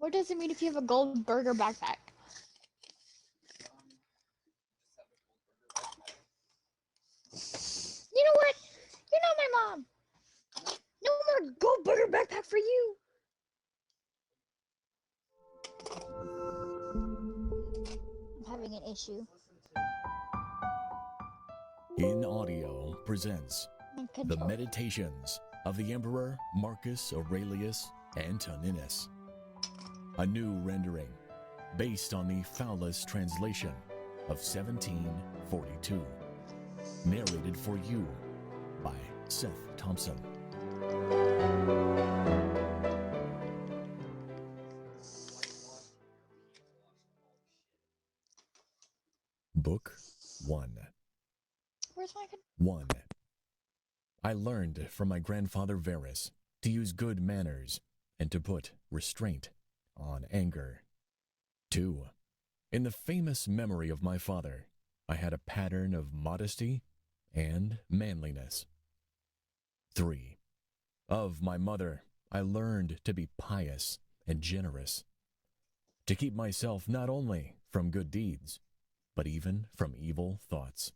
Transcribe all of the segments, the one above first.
What does it mean if you have a gold burger backpack? You know what? You're not my mom. No more gold burger backpack for you. I'm having an issue. In Audio presents The Control. Meditations of the Emperor Marcus Aurelius Antoninus, a new rendering based on the Fowlis translation of 1742, narrated for you by Seth Thompson. Book 1. Where's my 1. I learned from my grandfather Varus to use good manners and to put restraint on anger. 2. In the famous memory of my father, I had a pattern of modesty and manliness. 3. Of my mother, I learned to be pious and generous, to keep myself not only from good deeds, but even from evil thoughts,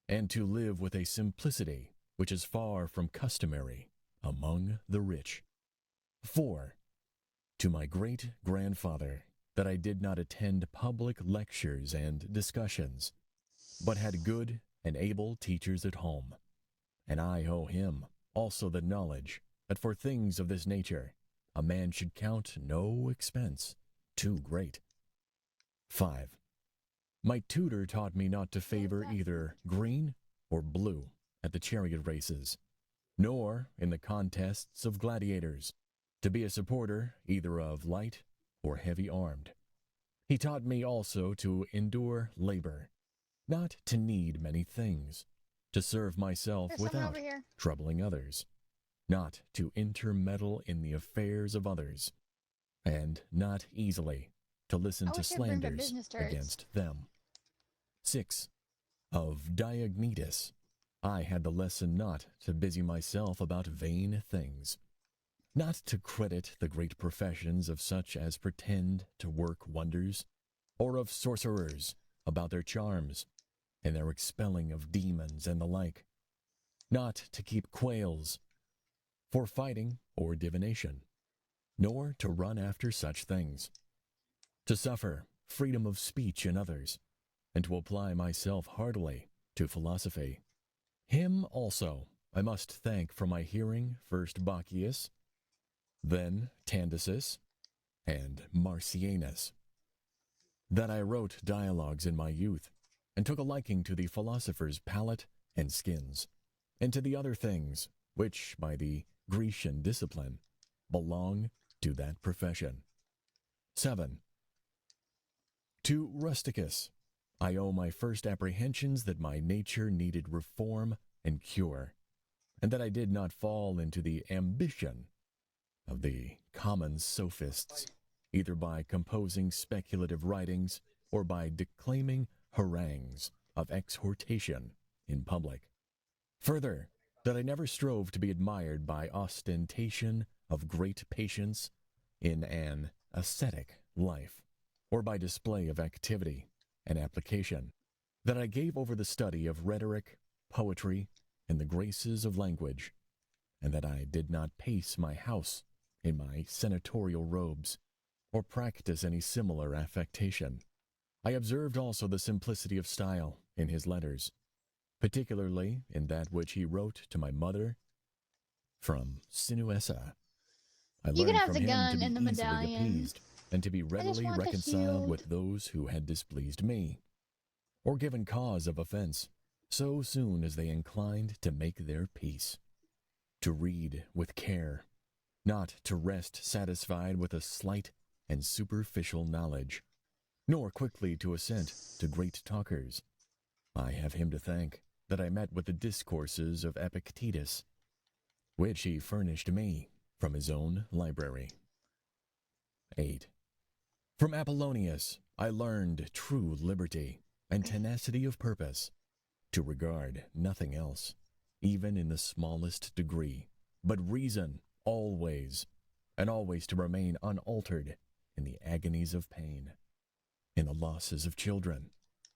and to live with a simplicity which is far from customary among the rich. 4. To my great-grandfather, that I did not attend public lectures and discussions, but had good and able teachers at home, and I owe him also the knowledge that for things of this nature a man should count no expense too great. 5. My tutor taught me not to favor either green or blue at the chariot races, nor in the contests of gladiators, to be a supporter either of light or heavy armed. He taught me also to endure labor, not to need many things, to serve myself There's someone without over here. troubling others, not to intermeddle in the affairs of others, and not easily to listen I to wish they'd bring back slanders business cards. against them. 6. Of Diognetus, I had the lesson not to busy myself about vain things, not to credit the great professions of such as pretend to work wonders, or of sorcerers about their charms, and their expelling of demons and the like, not to keep quails for fighting or divination, nor to run after such things, to suffer freedom of speech in others, and to apply myself heartily to philosophy. Him also I must thank for my hearing first Bacchius, then Tandisus, and Marcianus, that I wrote dialogues in my youth, and took a liking to the philosopher's palate and skins, and to the other things which, by the Grecian discipline, belong to that profession. 7. To Rusticus, I owe my first apprehensions that my nature needed reform and cure, and that I did not fall into the ambition of the common sophists, either by composing speculative writings or by declaiming harangues of exhortation in public. Further, that I never strove to be admired by ostentation of great patience in an ascetic life, or by display of activity and application, that I gave over the study of rhetoric, poetry, and the graces of language, and that I did not pace my house in my senatorial robes, or practice any similar affectation. I observed also the simplicity of style in his letters, particularly in that which he wrote to my mother from Sinuessa. I You can learned have from the him to gun be and the easily medallion. appeased, and to be I just readily want the reconciled shield. with those who had displeased me, or given cause of offense, so soon as they inclined to make their peace. To read with care, not to rest satisfied with a slight and superficial knowledge, nor quickly to assent to great talkers. I have him to thank that I met with the discourses of Epictetus, which he furnished me from his own library. 8. From Apollonius I learned true liberty and tenacity of purpose, to regard nothing else, even in the smallest degree, but reason always, and always to remain unaltered in the agonies of pain, in the losses of children,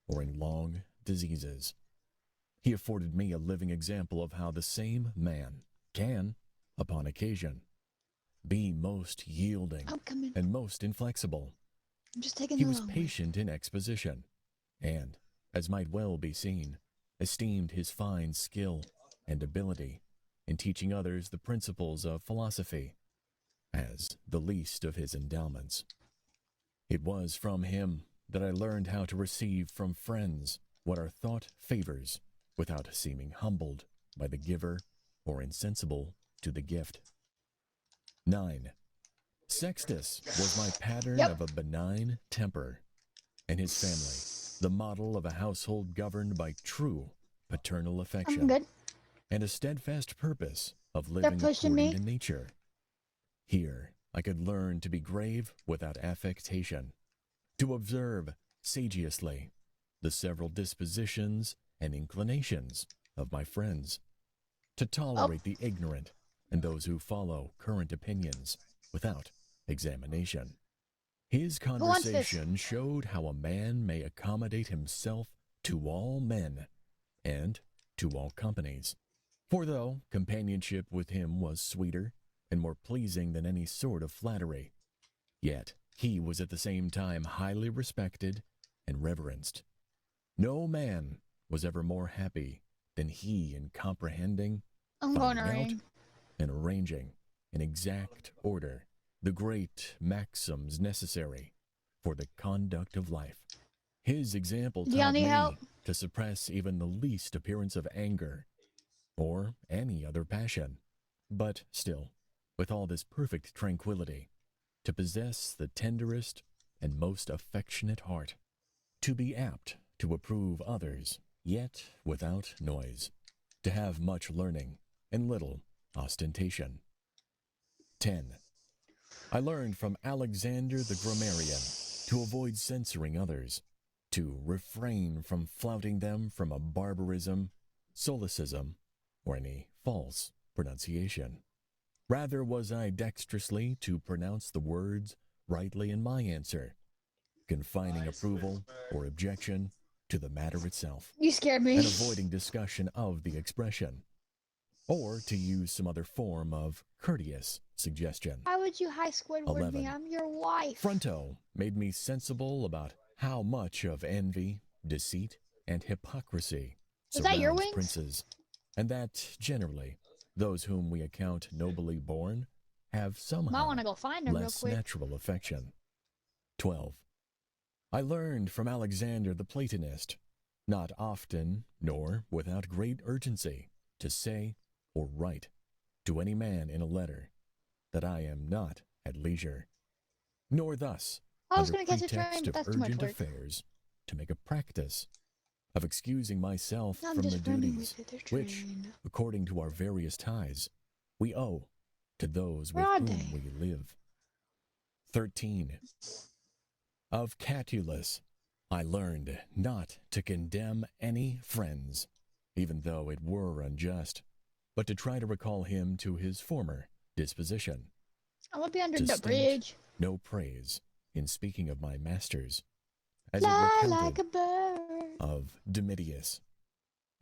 or in long diseases. He afforded me a living example of how the same man can, upon occasion, be most yielding I'm coming. and most inflexible. I'm just taking He the was long way. patient in exposition, and, as might well be seen, esteemed his fine skill and ability in teaching others the principles of philosophy as the least of his endowments. It was from him that I learned how to receive from friends what are thought favors without seeming humbled by the giver or insensible to the gift. 9. Sextus was my pattern Yep. of a benign temper, and his family the model of a household governed by true paternal affection I'm good. and a steadfast purpose of They're living pushing according me. to nature. Here I could learn to be grave without affectation, to observe sagaciously the several dispositions and inclinations of my friends, to tolerate the ignorant and those who follow current opinions without examination. His Who wants this? conversation showed how a man may accommodate himself to all men and to all companies. For though companionship with him was sweeter and more pleasing than any sort of flattery, yet he was at the same time highly respected and reverenced. No man was ever more happy than he in comprehending, I'm going to finding out, ring. and arranging in exact order the great maxims necessary for the conduct of life. His example Do y'all taught need me help? to suppress even the least appearance of anger or any other passion, but still, with all this perfect tranquility, to possess the tenderest and most affectionate heart, to be apt to approve others, yet without noise, to have much learning and little ostentation. 10. I learned from Alexander the grammarian to avoid censoring others, to refrain from flouting them from a barbarism, solecism, or any false pronunciation. Rather was I dexterously to pronounce the words rightly in my answer, confining approval or objection to the matter itself, You scared me. and avoiding discussion of the expression, or to use some other form of courteous suggestion. Why would you high Squidward me? 11. I'm your wife. Fronto made me sensible about how much of envy, deceit, and hypocrisy Is that your surrounds wings? princes, and that, generally, those whom we account nobly born have Might somehow want to go find him real less quick. natural affection. 12. I learned from Alexander the Platonist, not often nor without great urgency, to say or write to any man in a letter that I am not at leisure, nor thus, I was under going to catch a pretext train, but of that's too much urgent work. affairs, to make a practice of excusing myself I'm from just the running duties with the which, train. according to our various ties, we owe to those with Where are whom they? we live. 13. Of Catullus, I learned not to condemn any friends, even though it were unjust, but to try to recall him to his former disposition. I'm going to be under To the stint bridge. no praise in speaking of my masters, as it Fly recounted like a bird. of Domitius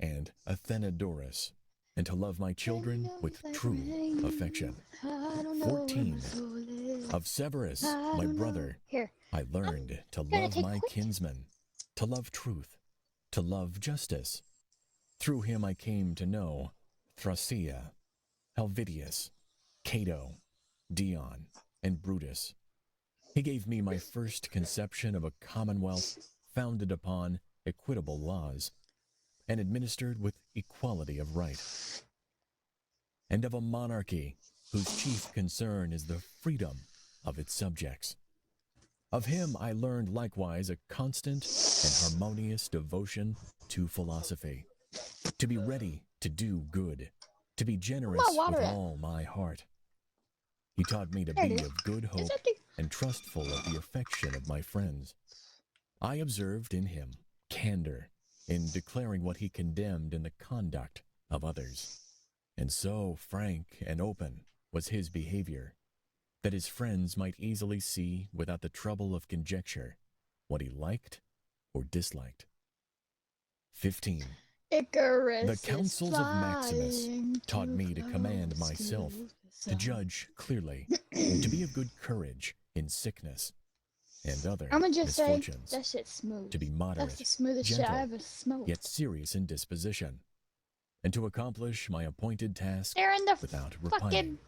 and Athenodorus, and to love my children with true affection. 14. Of Severus, my brother, Here. I learned to gonna love take my quit. kinsmen, to love truth, to love justice. Through him I came to know Thrasea, Helvidius, Cato, Dion, and Brutus. He gave me my first conception of a commonwealth founded upon equitable laws and administered with equality of right, and of a monarchy whose chief concern is the freedom of its subjects. Of him I learned likewise a constant and harmonious devotion to philosophy, to be ready to do good, to be generous water with at? all my heart. He taught me to There it be is. of good Is hope that the... and trustful of the affection of my friends. I observed in him candor in declaring what he condemned in the conduct of others, and so frank and open was his behavior that his friends might easily see without the trouble of conjecture what he liked or disliked. 15. Icarus The counsels is of Maximus flying taught me to command close myself, the to sun. judge clearly, to be of good courage in sickness and other I'm gonna just say misfortunes, that shit's smooth. to be That's moderate, the smoothest shit I gentle, ever smoked. yet serious in disposition, and to accomplish my appointed task They're in the without fucking repining.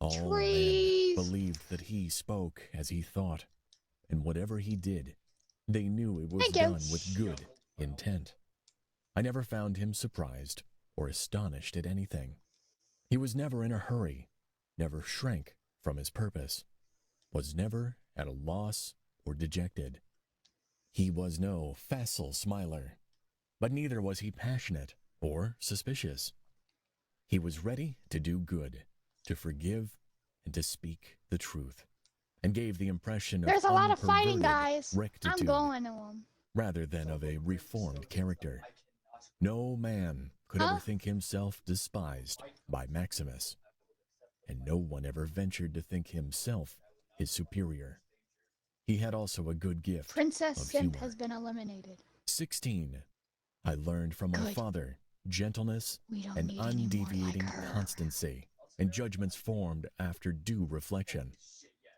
All men trees. believed that he spoke as he thought, and whatever he did, they knew it was Thank you. done with good intent. I never found him surprised or astonished at anything. He was never in a hurry, never shrank from his purpose, was never at a loss or dejected. He was no facile smiler, but neither was he passionate or suspicious. He was ready to do good, to forgive, and to speak the truth, and gave the impression of There's a lot of fighting, unperverted guys. I'm rectitude going to them. rather than of a reformed character. No man could ever think himself despised by Maximus, and no one ever ventured to think himself his superior. He had also a good gift Princess of Simp humor. has been eliminated. 16. I learned from my Good. father gentleness We don't and need any more undeviating like her. constancy, and judgments formed after due reflection,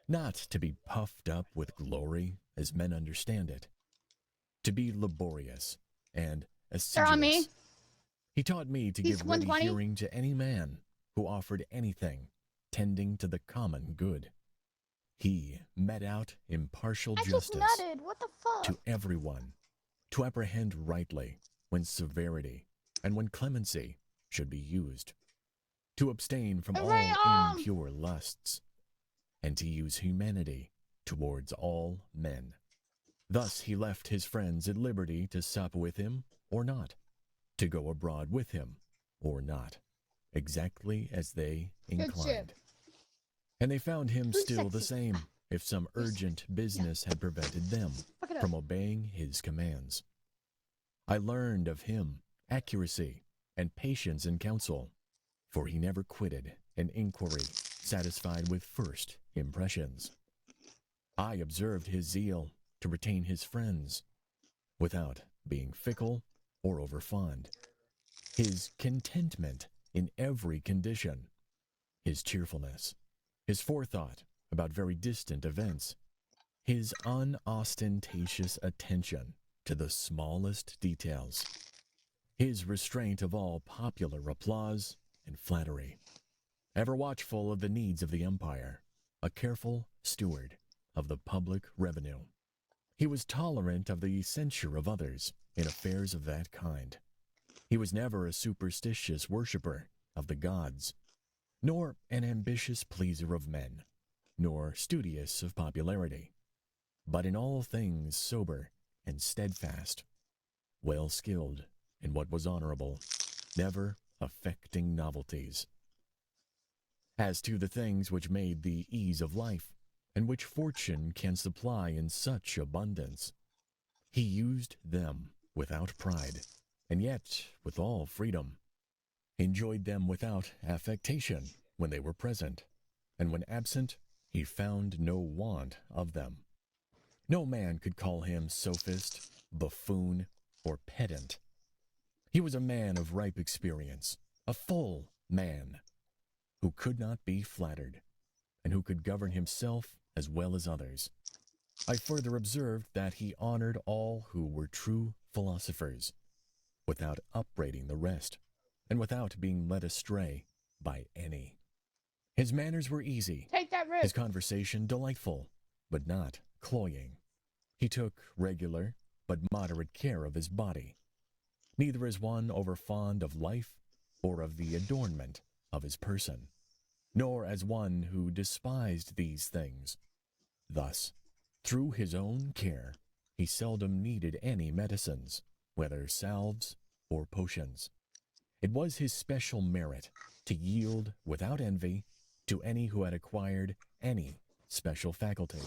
not to be puffed up with glory as men understand it, to be laborious and They're on me. assiduous. He taught me to He's give ready 120. hearing to any man who offered anything tending to the common good. He met out impartial I just justice nutted. What the fuck? to everyone, to apprehend rightly when severity and when clemency should be used, to abstain from all impure lusts, and to use humanity towards all men. Thus he left his friends at liberty to sup with him or not, to go abroad with him or not, exactly as they inclined. And they found him Who's still the sexy? same, if some urgent business had prevented them Fuck it up. from obeying his commands. I learned of him accuracy and patience in counsel, for he never quitted an inquiry satisfied with first impressions. I observed his zeal to retain his friends, without being fickle or overfond, his contentment in every condition, his cheerfulness, his forethought about very distant events, his unostentatious attention to the smallest details, his restraint of all popular applause and flattery, ever watchful of the needs of the empire, a careful steward of the public revenue. He was tolerant of the censure of others in affairs of that kind. He was never a superstitious worshipper of the gods, nor an ambitious pleaser of men, nor studious of popularity, but in all things sober and steadfast, well skilled in what was honorable, never affecting novelties. As to the things which made the ease of life, and which fortune can supply in such abundance, he used them without pride, and yet with all freedom, enjoyed them without affectation when they were present, and when absent, he found no want of them. No man could call him sophist, buffoon, or pedant. He was a man of ripe experience, a full man, who could not be flattered, and who could govern himself as well as others. I further observed that he honored all who were true philosophers, without upbraiding the rest, and without being led astray by any. His manners were easy, Take that risk. his conversation delightful, but not cloying. He took regular but moderate care of his body, neither is one over fond of life or of the adornment of his person, nor as one who despised these things. Thus, through his own care, he seldom needed any medicines, whether salves or potions. It was his special merit to yield without envy to any who had acquired any special faculty,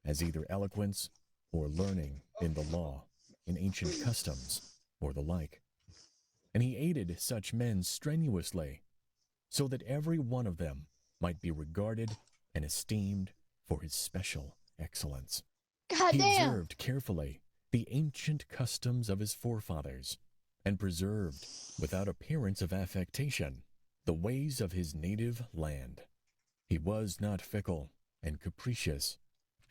as either eloquence or learning in the law, in ancient customs, or the like. And he aided such men strenuously, so that every one of them might be regarded and esteemed for his special excellence. God He damn. observed carefully the ancient customs of his forefathers and preserved, without appearance of affectation, the ways of his native land. He was not fickle and capricious,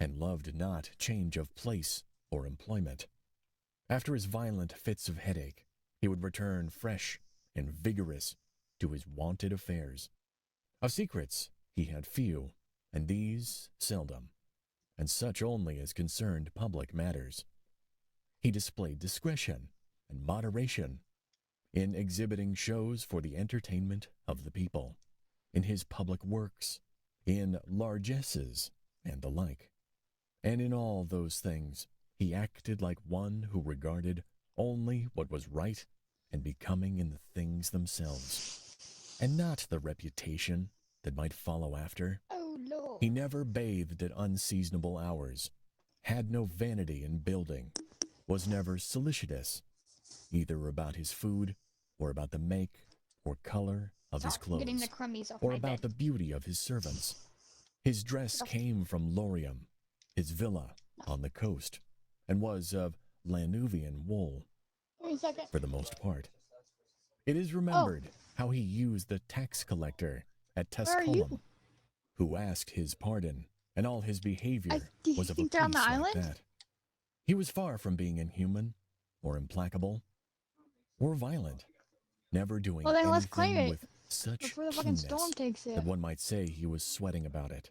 and loved not change of place or employment. After his violent fits of headache, he would return fresh and vigorous to his wonted affairs. Of secrets he had few, and these seldom, and such only as concerned public matters. He displayed discretion and moderation in exhibiting shows for the entertainment of the people, in his public works, in largesses, and the like. And in all those things he acted like one who regarded only what was right and becoming in the things themselves, and not the reputation that might follow after. Oh, Lord. He never bathed at unseasonable hours, had no vanity in building, was never solicitous, either about his food, or about the make or color of his Sorry, I'm getting the clothes, crummies off or my about bed. the beauty of his servants. His dress came from Lorium, his villa on the coast, and was of Lanuvian wool, Wait a second. for the most part. It is remembered how he used the tax collector at Where are you? Tusculum, who asked his pardon, and all his behavior Do you was of a think they're on piece the like island? that. He was far from being inhuman, or implacable, or violent, never doing Well, then let's claim anything it with such before the fucking keenness storm takes it. that one might say he was sweating about it.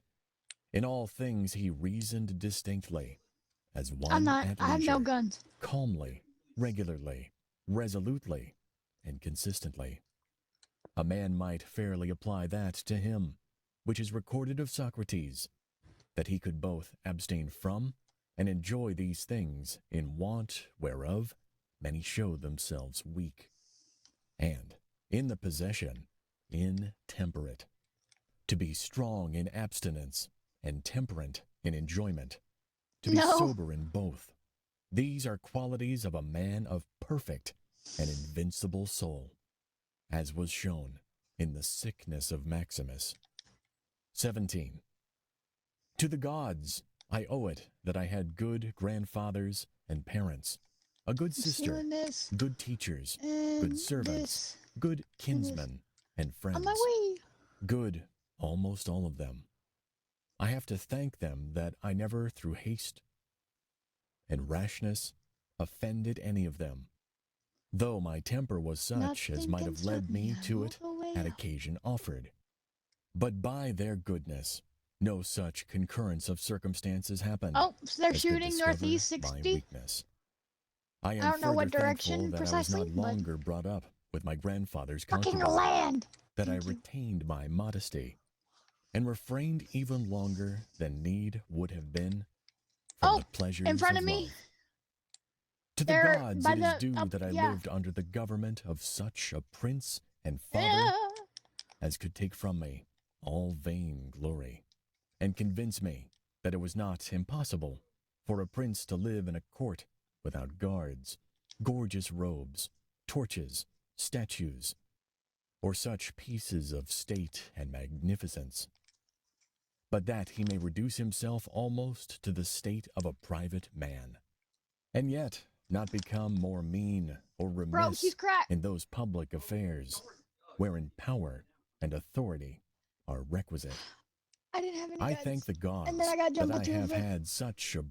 In all things he reasoned distinctly, as one I'm not. at I have no leisure, guns. calmly, regularly, resolutely, and consistently. A man might fairly apply that to him, which is recorded of Socrates, that he could both abstain from and enjoy these things, in want whereof many show themselves weak, and in the possession intemperate. To be strong in abstinence and temperate in enjoyment, to be No. sober in both. These are qualities of a man of perfect and invincible soul, as was shown in the sickness of Maximus. 17. To the gods I owe it that I had good grandfathers and parents, a good sister, Stealing this good teachers, and good servants, this good kinsmen and friends, on my way. good almost all of them. I have to thank them that I never through haste and rashness offended any of them, though my temper was such as Nothing might can have led stop me I to know it the way had out. occasion offered. But by their goodness, no such concurrence of circumstances happened. Oh, so they're as could shooting discover northeast my 60. weakness. I am I don't know what further thankful direction that precisely, I was but not longer brought up with my grandfather's fucking concubine, land. that I Thank you. retained my modesty, and refrained even longer than need would have been from Oh, the pleasures in front of of me. love. To the They're gods by it is the due that I yeah. lived under the government of such a prince and father Yeah. as could take from me all vain glory, and convince me that it was not impossible for a prince to live in a court without guards, gorgeous robes, torches, statues, or such pieces of state and magnificence, but that he may reduce himself almost to the state of a private man, and yet not become more mean or Bro, remiss he's cracked. in those public affairs wherein power and authority are requisite. I didn't have any I guns. thank the gods And then I got that jumbo I two of have them. had such a